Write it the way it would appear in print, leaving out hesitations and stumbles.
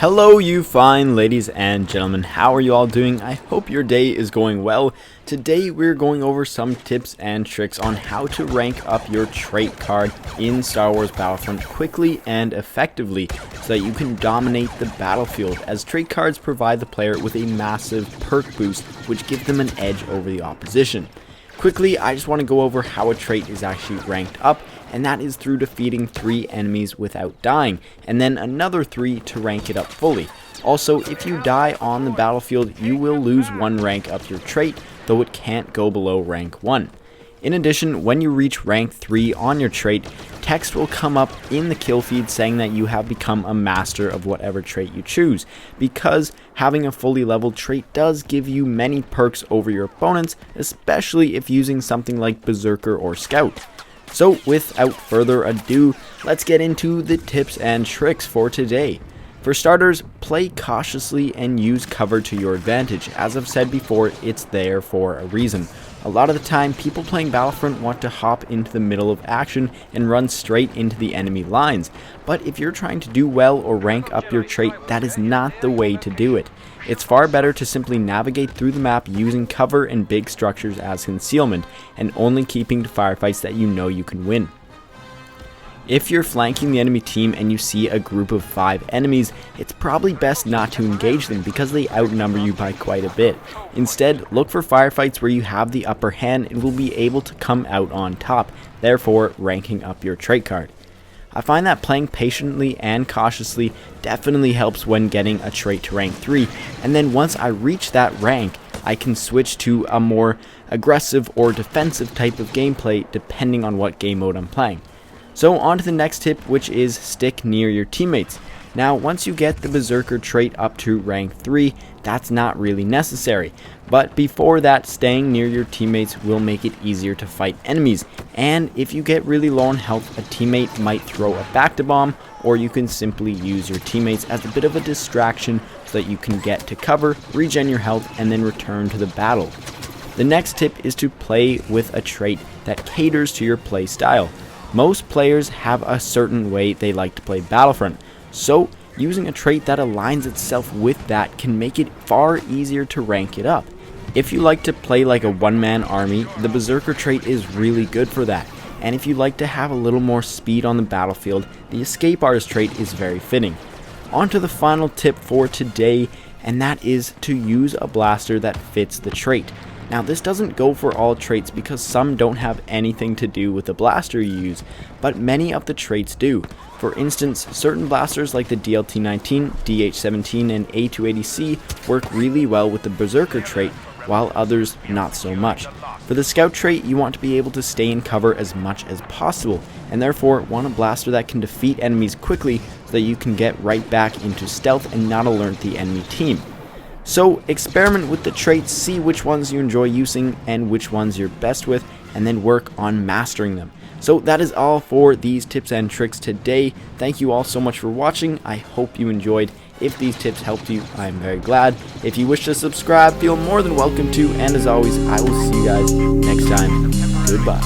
Hello you fine ladies and gentlemen, how are you all doing? I hope your day is going well. Today we're going over some tips and tricks on how to rank up your trait card in Star Wars Battlefront quickly and effectively so that you can dominate the battlefield, as trait cards provide the player with a massive perk boost which give them an edge over the opposition. Quickly, I just want to go over how a trait is actually ranked up, and that is through defeating 3 enemies without dying, and then another 3 to rank it up fully. Also, if you die on the battlefield, you will lose 1 rank up your trait, though it can't go below rank 1. In addition, when you reach rank 3 on your trait, text will come up in the kill feed saying that you have become a master of whatever trait you choose, because having a fully leveled trait does give you many perks over your opponents, especially if using something like Berserker or Scout. So without further ado, let's get into the tips and tricks for today. For starters, play cautiously and use cover to your advantage. As I've said before, it's there for a reason. A lot of the time, people playing Battlefront want to hop into the middle of action and run straight into the enemy lines. But if you're trying to do well or rank up your trait, that is not the way to do it. It's far better to simply navigate through the map using cover and big structures as concealment, and only keeping to firefights that you know you can win. If you're flanking the enemy team and you see a group of 5 enemies, it's probably best not to engage them because they outnumber you by quite a bit. Instead, look for firefights where you have the upper hand and will be able to come out on top, therefore ranking up your trait card. I find that playing patiently and cautiously definitely helps when getting a trait to rank 3, and then once I reach that rank, I can switch to a more aggressive or defensive type of gameplay depending on what game mode I'm playing. So on to the next tip, which is stick near your teammates. Now once you get the Berserker trait up to rank 3, that's not really necessary. But before that, staying near your teammates will make it easier to fight enemies. And if you get really low on health, a teammate might throw a back-to-bomb, or you can simply use your teammates as a bit of a distraction so that you can get to cover, regen your health, and then return to the battle. The next tip is to play with a trait that caters to your play style. Most players have a certain way they like to play Battlefront, so using a trait that aligns itself with that can make it far easier to rank it up. If you like to play like a one-man army, the Berserker trait is really good for that, and if you like to have a little more speed on the battlefield, the Escape Artist trait is very fitting. On to the final tip for today, and that is to use a blaster that fits the trait. Now this doesn't go for all traits because some don't have anything to do with the blaster you use, but many of the traits do. For instance, certain blasters like the DLT-19, DH-17, and A280C work really well with the Berserker trait, while others not so much. For the Scout trait, you want to be able to stay in cover as much as possible, and therefore want a blaster that can defeat enemies quickly so that you can get right back into stealth and not alert the enemy team. So experiment with the traits, see which ones you enjoy using and which ones you're best with, and then work on mastering them. So that is all for these tips and tricks today. Thank you all so much for watching. I hope you enjoyed. If these tips helped you, I am very glad. If you wish to subscribe, feel more than welcome to, and as always, I will see you guys next time. Goodbye.